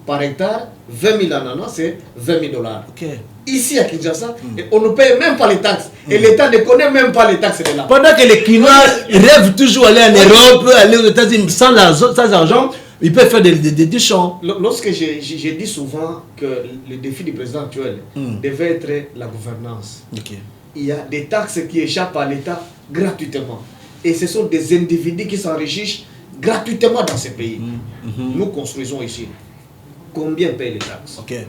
Par hectare, 20 000 ananas, c'est $20 000. Okay. Ici à Kinshasa, et on ne paye même pas les taxes. Et l'État ne connaît même pas les taxes de là. Pendant que les Kinois rêvent toujours aller en Europe, aller aux États-Unis sans argent, ils peuvent faire des champs. Lorsque j'ai dit souvent que le défi du président actuel devait être la gouvernance. Okay. Il y a des taxes qui échappent à l'État gratuitement. Et ce sont des individus qui s'enrichissent gratuitement dans ces pays. Nous construisons ici. Combien payent les taxes? Okay.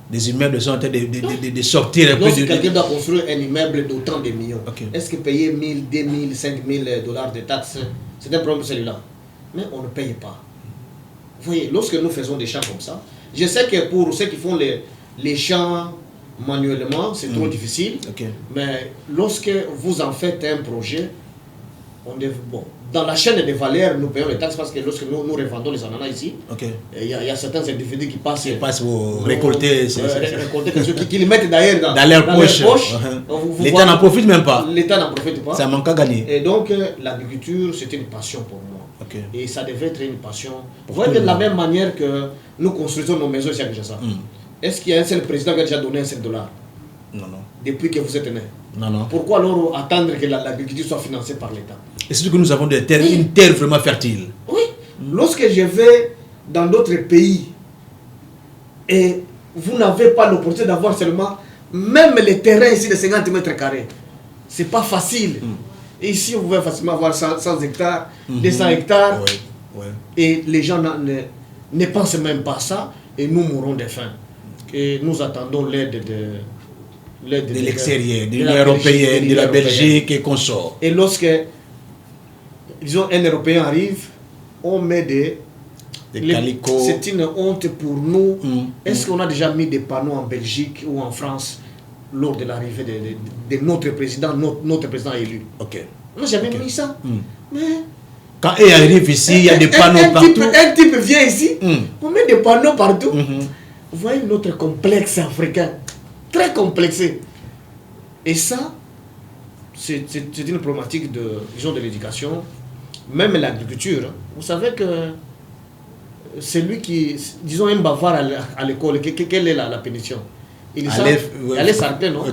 Des immeubles sont en train de sortir un peu Lorsque quelqu'un doit construire un immeuble d'autant de millions, okay, est-ce que payer 1 000, 2 000, 5 000 $ de taxes, c'est un problème celui-là? Mais on ne paye pas. Vous voyez, lorsque nous faisons des champs comme ça, je sais que pour ceux qui font les champs manuellement, c'est trop difficile. Okay. Mais lorsque vous en faites un projet, dans la chaîne des valeurs, nous payons les taxes parce que lorsque nous revendons les ananas ici, okay, il y a certains individus qui passent pour récolter qui les mettent d'ailleurs dans leur poche. L'État n'en profite même pas. L'État n'en profite pas. Ça manque à gagner. Et donc, l'agriculture, c'était une passion pour moi. Okay. Et ça devait être une passion. Vous voyez, de la même manière que nous construisons nos maisons ici à Kinshasa. Est-ce qu'il y a un seul président qui a déjà donné $1 $? Non. Depuis que vous êtes né. Non. Pourquoi alors attendre que l'agriculture soit financée par l'État? Et surtout que nous avons des terres, une terre vraiment fertile. Oui. Lorsque je vais dans d'autres pays et vous n'avez pas l'opportunité d'avoir seulement, même les terrains ici de 50 mètres carrés, c'est pas facile. Et ici, vous pouvez facilement avoir 100 hectares, 200 hectares, et les gens ne pensent même pas ça, et nous mourrons de faim. Et nous attendons l'aide de l'extérieur, de l'Union européenne, de la Belgique et consorts. Et lorsque, disons, un Européen arrive, on met des C'est une honte pour nous. Est-ce qu'on a déjà mis des panneaux en Belgique ou en France lors de l'arrivée de notre président, notre président élu? On n'a jamais mis ça. Mais quand il arrive ici, il y a des panneaux partout. Un type vient ici, on met des panneaux partout. Vous voyez notre complexe africain, très complexé. Et ça, c'est une problématique de l'éducation, même l'agriculture. Vous savez que celui qui, disons un bavard à l'école, quelle est la punition? Il allait s'arrêter, non?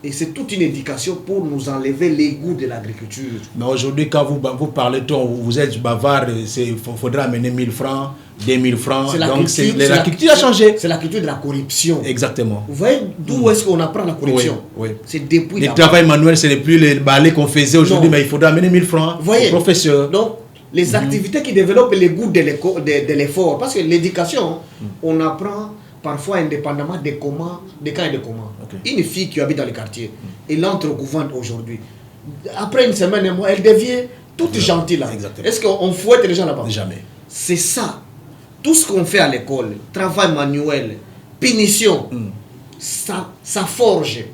Et c'est toute une éducation pour nous enlever les goûts de l'agriculture. Mais aujourd'hui, quand vous parlez, vous êtes bavard, il faudra amener 1000 francs, 2000 francs. Donc la culture a changé. C'est la culture de la corruption. Exactement. Vous voyez d'où est-ce qu'on apprend la corruption? C'est depuis le travail manuel, ce n'est plus le balai qu'on faisait aujourd'hui, mais il faudra amener 1000 francs au professeur. Donc, les activités qui développent les goûts de l'effort, parce que l'éducation, on apprend parfois indépendamment des cas et des commandes. Une fille qui habite dans le quartier, elle entre au couvent aujourd'hui. Après une semaine et mois, elle devient toute gentille là. Est-ce qu'on fouette les gens là-bas? Jamais. C'est ça. Tout ce qu'on fait à l'école, travail manuel, punition, ça forge.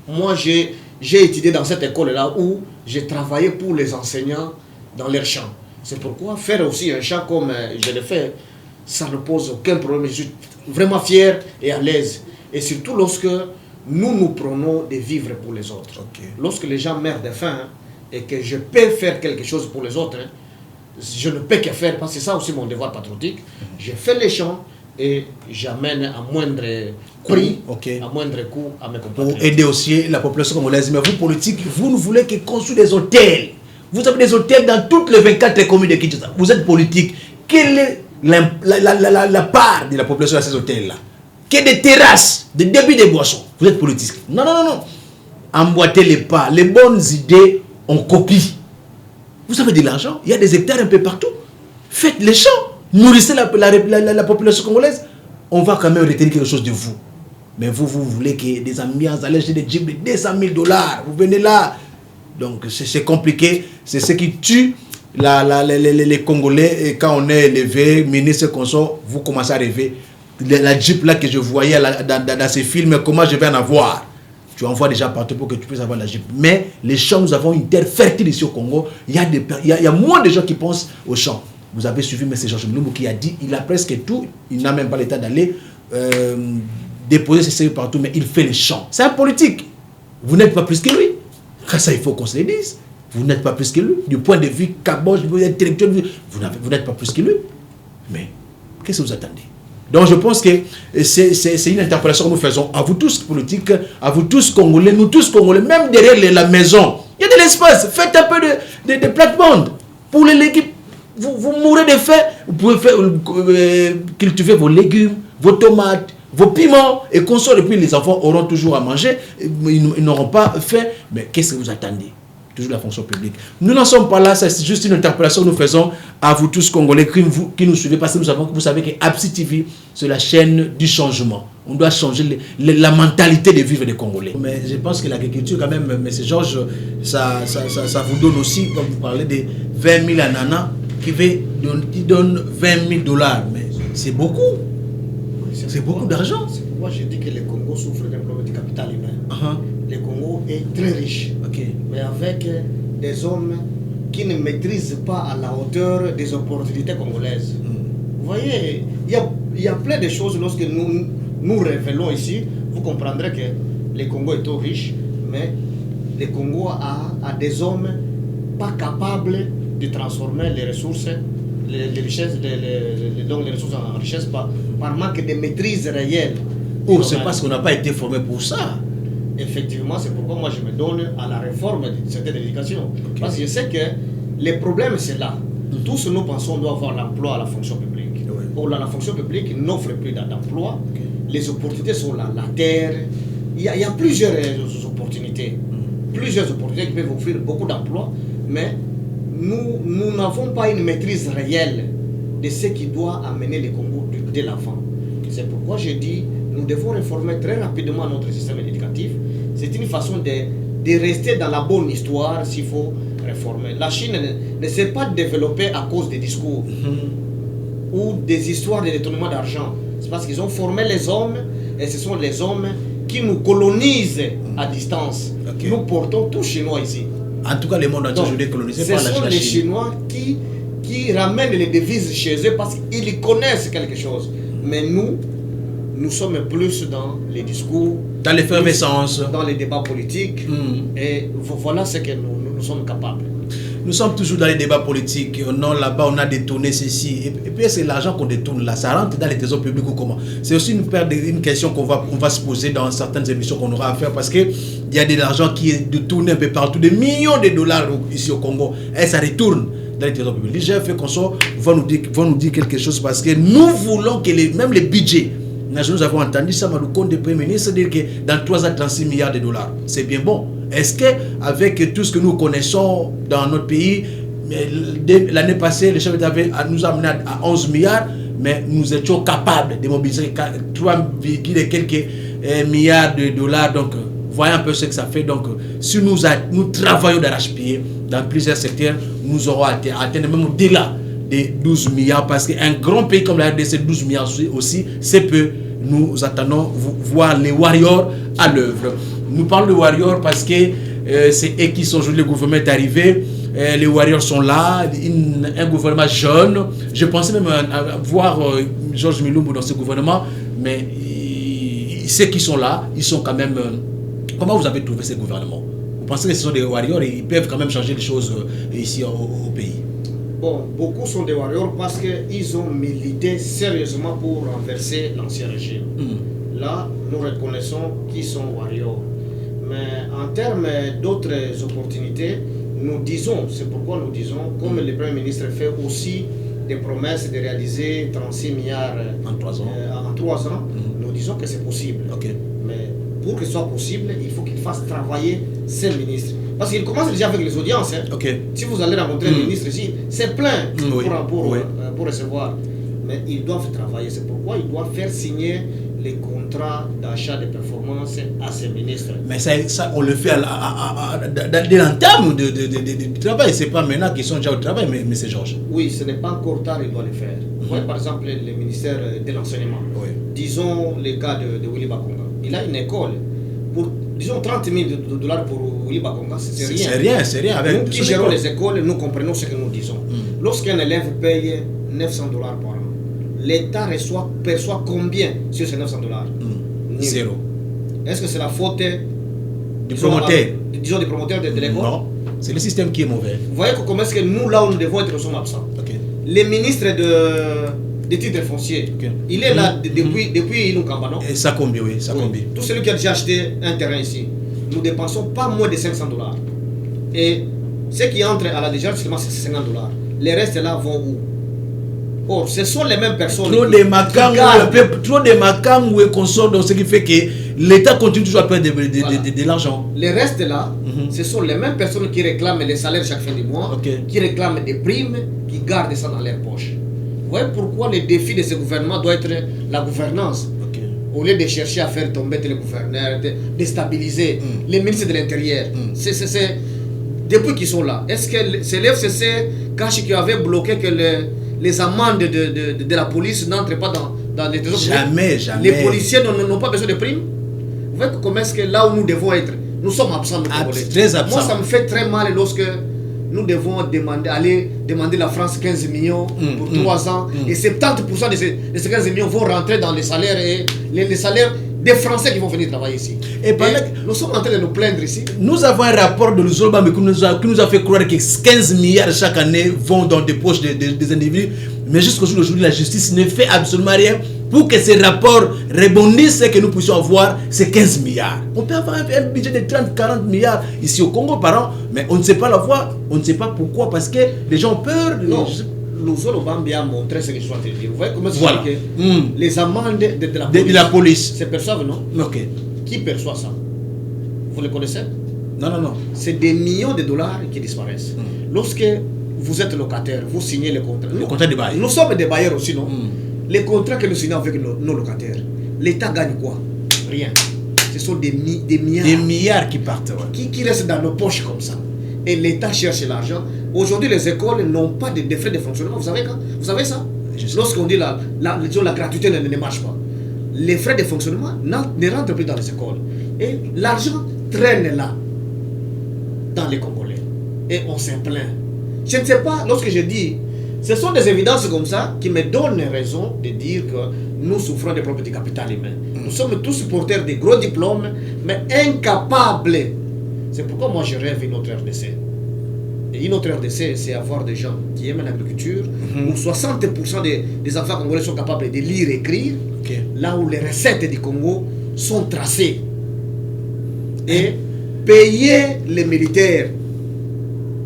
Moi, j'ai étudié dans cette école-là où j'ai travaillé pour les enseignants dans leur champ. C'est pourquoi faire aussi un champ comme je l'ai fait, ça ne pose aucun problème. Je suis vraiment fier et à l'aise. Et surtout lorsque nous prenons de vivre pour les autres. Lorsque les gens meurent de faim et que je peux faire quelque chose pour les autres, je ne peux que faire, parce que c'est ça aussi mon devoir patriotique. Je fais les champs et j'amène à moindre prix, à moindre coût à mes compatriotes. Pour aider aussi la population congolaise. Mais vous, politiques, vous ne voulez que construire des hôtels. Vous avez des hôtels dans toutes les 24 communes de Kinshasa. Vous êtes politique. Quelle est la part de la population à ces hôtels-là? Qu'il y ait des terrasses, des débits de boissons. Vous êtes politique. Non. Emboîtez les pas. Les bonnes idées, on copie. Vous avez de l'argent. Il y a des hectares un peu partout. Faites les champs. Nourrissez la population congolaise. On va quand même retenir quelque chose de vous. Mais vous voulez que des ambiances, allez acheter des jeeps de 200 000 $. Vous venez là. Donc c'est compliqué. C'est ce qui tue les Congolais. Et quand on est élevé, ministre, consort, vous commencez à rêver. La Jeep là que je voyais dans ces films, comment je vais en avoir? Tu envoies déjà partout pour que tu puisses avoir la Jeep. Mais les champs, nous avons une terre fertile ici au Congo. Il y a moins de gens qui pensent aux champs. Vous avez suivi M. Georges Mulumbu qui a dit il a presque tout, il n'a même pas l'état d'aller déposer ses CV partout, mais il fait les champs. C'est un politique. Vous n'êtes pas plus que lui. Ça, il faut qu'on se le dise. Vous n'êtes pas plus que lui. Du point de vue caboche, du point de vue intellectuel, vous n'êtes pas plus que lui. Mais qu'est-ce que vous attendez? Donc je pense que c'est une interpellation que nous faisons à vous tous politiques, à vous tous Congolais, nous tous Congolais, même derrière la maison. Il y a de l'espace. Faites un peu de plate-bande pour les légumes. Vous mourrez de faim. Vous pouvez cultiver vos légumes, vos tomates, vos piments et consommer. Et puis les enfants auront toujours à manger. Ils n'auront pas faim. Mais qu'est-ce que vous attendez? Toujours la fonction publique. Nous n'en sommes pas là, c'est juste une interpellation que nous faisons à vous tous Congolais qui nous suivez, parce que vous savez que Absi TV, c'est la chaîne du changement. On doit changer la mentalité de vivre des Congolais. Mais je pense que l'agriculture, quand même, M. Georges, ça vous donne aussi, quand vous parlez de 20 000 ananas qui donnent 20 000 $. Mais c'est beaucoup. C'est beaucoup d'argent. C'est pourquoi je dis que le Congo souffre d'un problème de capital humain. Le Congo est très riche, mais avec des hommes qui ne maîtrisent pas à la hauteur des opportunités congolaises. Vous voyez, il y a plein de choses lorsque nous révélons ici. Vous comprendrez que le Congo est trop riche, mais le Congo a des hommes pas capables de transformer les ressources, les richesses, donc les ressources en richesse par manque de maîtrise réelle. C'est parce qu'on n'a pas été formé pour ça. Effectivement, c'est pourquoi moi je me donne à la réforme de cette éducation. Parce que je sais que les problèmes c'est là. Tous nous pensons qu'on doit avoir l'emploi à la fonction publique. Or, la fonction publique n'offre plus d'emploi. Les opportunités sont là. La terre, il y a plusieurs opportunités. Plusieurs opportunités qui peuvent offrir beaucoup d'emplois, mais nous n'avons pas une maîtrise réelle de ce qui doit amener le Congo de l'avant. C'est pourquoi je dis nous devons réformer très rapidement notre système éducatif. C'est une façon de rester dans la bonne histoire s'il faut réformer. La Chine ne s'est pas développée à cause des discours. ou des histoires de détournement d'argent. C'est parce qu'ils ont formé les hommes et ce sont les hommes qui nous colonisent à distance. Okay. Nous portons tous Chinois ici. En tout cas, le monde entier aujourd'hui est colonisé par la Chine. Ce sont les Chinois qui ramènent les devises chez eux parce qu'ils connaissent quelque chose. Mais nous sommes plus dans les discours, dans l'effervescence, dans les débats politiques. Et voilà ce que nous sommes capables. Nous sommes toujours dans les débats politiques. Non, là-bas, on a détourné ceci. Et puis, c'est l'argent qu'on détourne là. Ça rentre dans les trésors publics ou comment? C'est aussi une question qu'on va se poser dans certaines émissions qu'on aura à faire parce qu'il y a de l'argent qui est détourné un peu partout, des millions de dollars ici au Congo. Et ça retourne dans les trésors publics. L'IGF fait qu'on va nous dire quelque chose parce que nous voulons que même les budgets, nous avons entendu ça, le compte du Premier ministre dire que dans 3 ans, 36 milliards de dollars. C'est bien bon. Est-ce qu'avec tout ce que nous connaissons dans notre pays, l'année passée, le chef d'État nous a amené à 11 milliards, mais nous étions capables de mobiliser 3, quelques milliards de dollars. Donc, voyez un peu ce que ça fait. Donc, si nous travaillons d'arrache-pied dans plusieurs secteurs, nous aurons atteint même au-delà des 12 milliards, parce qu'un grand pays comme la RDC, 12 milliards aussi, c'est peu. Nous attendons voir les warriors à l'œuvre. Nous parlons de warriors parce que c'est eux qui sont aujourd'hui, le gouvernement est arrivé, les warriors sont là, un gouvernement jeune. Je pensais même à voir Georges Milumbu dans ce gouvernement, mais ceux qui sont là, ils sont quand même... Comment vous avez trouvé ce gouvernement? Vous pensez que ce sont des warriors et ils peuvent quand même changer les choses ici au pays? Bon, beaucoup sont des warriors parce qu'ils ont milité sérieusement pour renverser l'ancien régime. Là, nous reconnaissons qu'ils sont warriors. Mais en termes d'autres opportunités, nous disons, c'est pourquoi nous disons, comme le Premier ministre fait aussi des promesses de réaliser 36 milliards en 3 ans, nous disons que c'est possible. Okay. Mais pour que ce soit possible, il faut qu'il fasse travailler ses ministres. Parce qu'il commence déjà avec les audiences. Hein. Okay. Si vous allez rencontrer le ministre ici, c'est plein pour recevoir. Mais ils doivent travailler. C'est pourquoi ils doivent faire signer les contrats d'achat de performance à ces ministres. Mais ça on le fait dès l'entame du travail. Ce n'est pas maintenant qu'ils sont déjà au travail, mais c'est Georges. Oui, ce n'est pas encore tard, il doit le faire. Vous voyez, par exemple, le ministère de l'enseignement. Oui. Disons le cas de Willy Bakonga. Il a une école. Pour, disons, 30 000 dollars pour Willy Bakonga, c'est rien. C'est rien. Avec nous qui gérons les écoles, nous comprenons ce que nous disons. Lorsqu'un élève paye 900 dollars par an, l'État perçoit combien sur ces 900 dollars? Zéro. Est-ce que c'est la faute du promoteur? Disons des promoteurs de l'école? Non, c'est le système qui est mauvais. Vous voyez comment est-ce que nous, là où nous devons être, nous sommes absents. Okay. Les ministres des titres fonciers, il est là depuis Iloukamba, non? Et ça combien, oui, ça combien. Tout celui qui a déjà acheté un terrain ici, nous dépensons pas moins de 500 dollars. Et ce qui entre à la décharge, c'est 50 dollars. Les restes là vont où? Or, ce sont les mêmes personnes. Trop de makangou et consorts, donc ce qui fait que l'État continue toujours à perdre de l'argent. Les restes là, ce sont les mêmes personnes qui réclament les salaires chaque fin du mois, qui réclament des primes, qui gardent ça dans leur poche. Vous voyez pourquoi le défi de ce gouvernement doit être la gouvernance. Au lieu de chercher à faire tomber les gouverneurs, de déstabiliser les ministres de l'Intérieur. C'est depuis qu'ils sont là. Est-ce que c'est l'FCC qui avait bloqué que les amendes de la police n'entrent pas dans les trésors? Jamais. Les policiers n'ont pas besoin de primes. Vous voyez comment est-ce que là où nous devons être, nous sommes absents. Très absents. Moi, ça me fait très mal lorsque nous devons aller demander la France 15 millions pour 3 ans. Et 70% de ces 15 millions vont rentrer dans les salaires et les salaires des Français qui vont venir travailler ici. Et nous sommes en train de nous plaindre ici. Nous avons un rapport de l'Uzolba qui nous a fait croire que 15 milliards chaque année vont dans des poches des individus. Mais jusqu'au jour d'aujourd'hui, la justice ne fait absolument rien pour que ces rapports rebondissent et que nous puissions avoir ces 15 milliards. On peut avoir un budget de 30-40 milliards ici au Congo par an, mais on ne sait pas la voir, on ne sait pas pourquoi, parce que les gens ont peur. Non. L'Ouzolo Bambi a montré ce que je suis en train de dire. Vous voyez comment c'est les amendes de la police se perçoivent, non? Ok. Qui perçoit ça? Vous le connaissez? Non. C'est des millions de dollars qui disparaissent. Lorsque vous êtes locataire, vous signez le contrat. Le contrat de bail. Nous sommes des bailleurs aussi, non? Les contrats que nous signons avec nos locataires, l'État gagne quoi? Rien. Ce sont des milliards. Des milliards qui partent. Ouais. Qui restent dans nos poches comme ça. Et l'État cherche l'argent. Aujourd'hui, les écoles n'ont pas de frais de fonctionnement. Vous savez ça? Lorsqu'on dit disons, la gratuité ne marche pas, les frais de fonctionnement ne rentrent plus dans les écoles. Et l'argent traîne là, dans les Congolais. Et on s'en plaint. Je ne sais pas, lorsque je dis, ce sont des évidences comme ça qui me donnent raison de dire que nous souffrons des problèmes du capital humain. Nous sommes tous porteurs de gros diplômes, mais incapables. C'est pourquoi moi je rêve une autre RDC. Et une autre RDC, c'est avoir des gens qui aiment l'agriculture, où 60% des enfants congolais sont capables de lire et écrire, là où les recettes du Congo sont tracées. Et payer les militaires.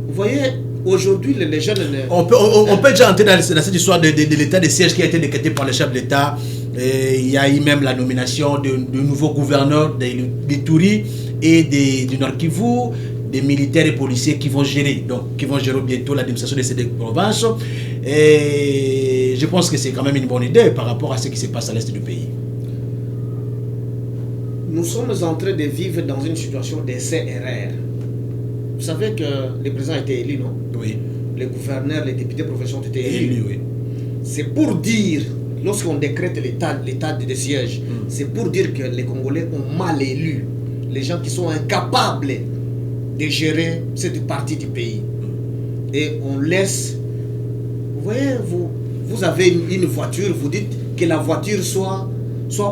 Vous voyez, aujourd'hui, les jeunes... On peut déjà entrer dans cette histoire de l'état de siège qui a été décrété par le chef de l'État. Il y a eu même la nomination de nouveaux gouverneurs d'Ituri et du Nord Kivu, des militaires et policiers qui vont gérer bientôt l'administration de ces deux provinces. Et je pense que c'est quand même une bonne idée par rapport à ce qui se passe à l'est du pays. Nous sommes en train de vivre dans une situation de CRR. Vous savez que le président a été élu, non? Oui. Les gouverneurs, les députés provinciaux ont été élus. Oui. C'est pour dire, lorsqu'on décrète l'état de siège, c'est pour dire que les Congolais ont mal élu les gens qui sont incapables de gérer cette partie du pays. Et on laisse... Vous voyez, vous avez une voiture, vous dites que la voiture soit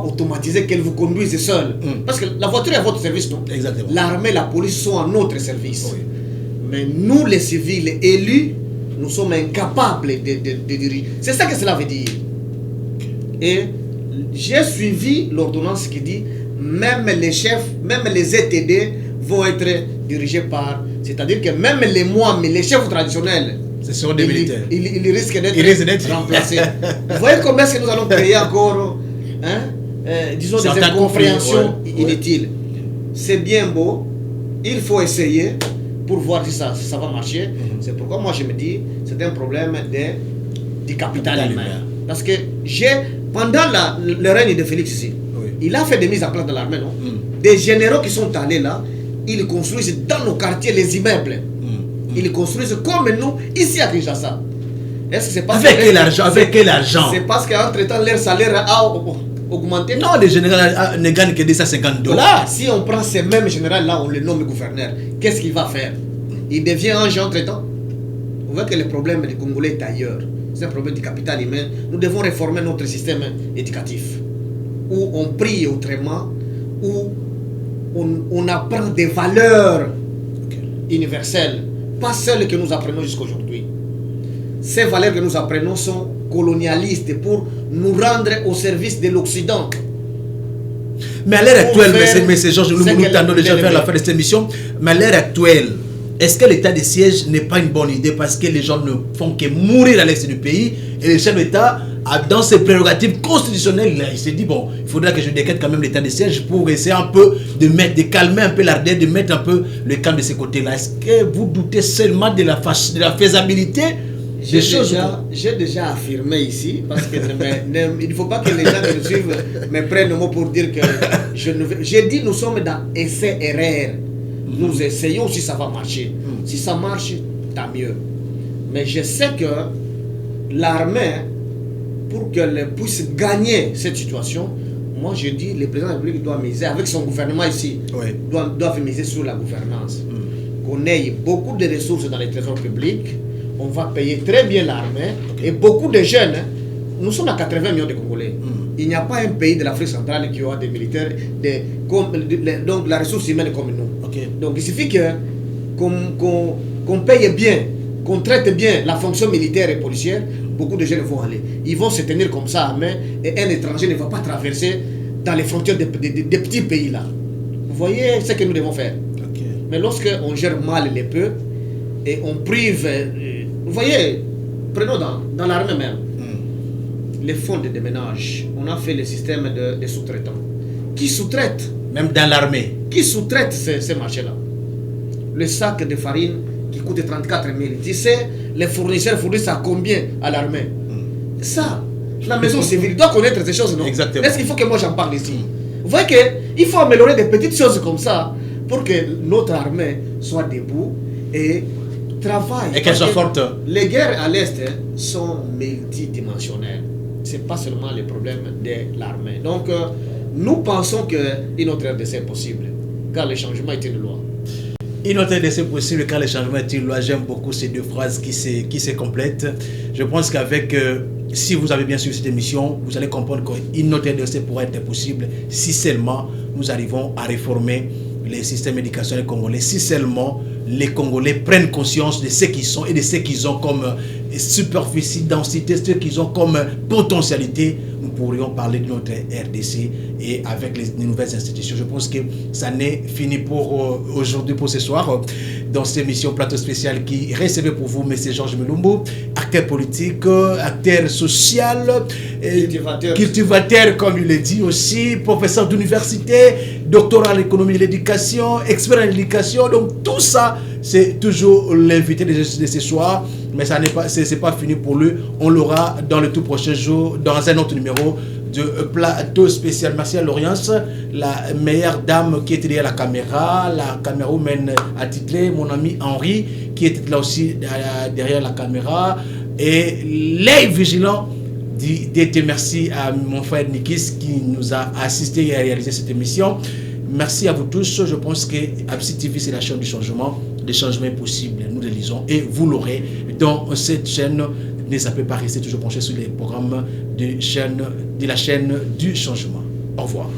automatisée, qu'elle vous conduise seule. Parce que la voiture est à votre service, non? Exactement. L'armée, la police sont à notre service. Oui. Mais nous, les civils élus, nous sommes incapables de diriger. C'est ça que cela veut dire. Et j'ai suivi l'ordonnance qui dit même les chefs, même les ETD vont être dirigés par... C'est-à-dire que même les chefs traditionnels, ce sont des militaires. Ils risquent d'être remplacés. Vous voyez comment est-ce que nous allons créer encore disons des incompréhensions inutiles. C'est bien beau, il faut essayer pour voir si ça va marcher. C'est pourquoi moi je me dis c'est un problème du capital humain. Parce que pendant le règne de Félix ici, il a fait des mises en place dans l'armée, non? Des généraux qui sont allés là, ils construisent dans nos quartiers les immeubles. Ils construisent comme nous, ici à Kinshasa. Est-ce que c'est parce avec quel argent? C'est parce qu'entre-temps, leur salaire a augmenté. Non, les généraux ne gagnent que $250. Si on prend ces mêmes généraux-là, on les nomme gouverneur, qu'est-ce qu'il va faire? Il devient ange entre-temps. Vous voyez que le problème du Congolais est ailleurs. C'est un problème du capital humain. Nous devons réformer notre système éducatif, où on prie autrement, où on apprend des valeurs universelles, pas celles que nous apprenons jusqu'à aujourd'hui. Ces valeurs que nous apprenons sont colonialistes pour nous rendre au service de l'Occident. Mais à l'heure actuelle, M. Georges, nous tendons déjà faire la fin de cette émission, mais à l'heure actuelle, est-ce que l'état de siège n'est pas une bonne idée parce que les gens ne font que mourir à l'est du pays et le chef d'État, dans ses prérogatives constitutionnelles, il s'est dit, bon, il faudra que je décrète quand même l'état de siège pour essayer un peu de calmer un peu l'ardeur, de mettre un peu le camp de ce côté-là. Est-ce que vous doutez seulement de la faisabilité des choses? J'ai déjà affirmé ici, parce que il ne faut pas que les gens qui me suivent me prennent le mot pour dire que j'ai dit nous sommes dans essai-erreur. Nous essayons si ça va marcher. Si ça marche, tant mieux. Mais je sais que l'armée, pour qu'elle puisse gagner cette situation, moi je dis le président de la République doit miser, avec son gouvernement ici, doit miser sur la gouvernance. Qu'on ait beaucoup de ressources dans les trésors publics, on va payer très bien l'armée, et beaucoup de jeunes, nous sommes à 80 millions de Congolais. Il n'y a pas un pays de l'Afrique centrale qui aura des militaires, donc la ressource humaine comme nous. Donc il suffit qu'on paye bien, qu'on traite bien la fonction militaire et policière, beaucoup de jeunes vont aller. Ils vont se tenir comme ça à main, et un étranger ne va pas traverser dans les frontières des petits pays là. Vous voyez ce que nous devons faire. Mais lorsqu'on gère mal les peu, et on prive, vous voyez, prenons dans l'armée même, les fonds de déménage, on a fait le système de sous-traitants. Qui sous-traite? Même dans l'armée. Qui sous-traite ces marchés-là? Le sac de farine qui coûte 34 000. Tu sais, les fournisseurs fournissent à combien à l'armée? Ça, la maison civile doit connaître ces choses, non? Exactement. Est-ce qu'il faut que moi j'en parle ici? Vous voyez qu'il faut améliorer des petites choses comme ça pour que notre armée soit debout et travaillent. Et qu'elles soient fortes. Les guerres à l'Est sont multidimensionnelles. Ce n'est pas seulement le problème de l'armée. Donc, nous pensons qu'une autre RDC est possible, car le changement est une loi. Une autre RDC possible car le changement est une loi. J'aime beaucoup ces deux phrases qui se complètent. Je pense qu'avec, si vous avez bien suivi cette émission, vous allez comprendre qu'une autre RDC pourrait être possible si seulement nous arrivons à réformer les systèmes éducationnels congolais, si seulement les Congolais prennent conscience de ce qu'ils sont et de ce qu'ils ont comme superficie, densité, ce qu'ils ont comme potentialité. Nous pourrions parler de notre RDC et avec les nouvelles institutions. Je pense que ça n'est fini pour aujourd'hui, pour ce soir, dans cette émission plateau spécial qui recevait pour vous M. Georges Mulumbu, acteur politique, acteur social, cultivateur comme il est dit aussi, professeur d'université, doctorat en économie de l'éducation, expert en éducation. Donc tout ça, c'est toujours l'invité de ce soir. Mais ça n'est pas, c'est pas fini pour lui. On l'aura dans le tout prochain jour, dans un autre numéro de plateau spécial. Merci à Laurence, la meilleure dame qui était derrière la camérawoman attitrée, mon ami Henri, qui était là aussi derrière la caméra. Et l'œil vigilant, merci à mon frère Nikis qui nous a assisté et a réalisé cette émission. Merci à vous tous. Je pense que Absi TV, c'est la chaîne du changement. Le changement est possible, nous le lisons et vous l'aurez dans cette chaîne. Ne zappez pas, restez toujours branchés sur les programmes de la chaîne du changement. Au revoir.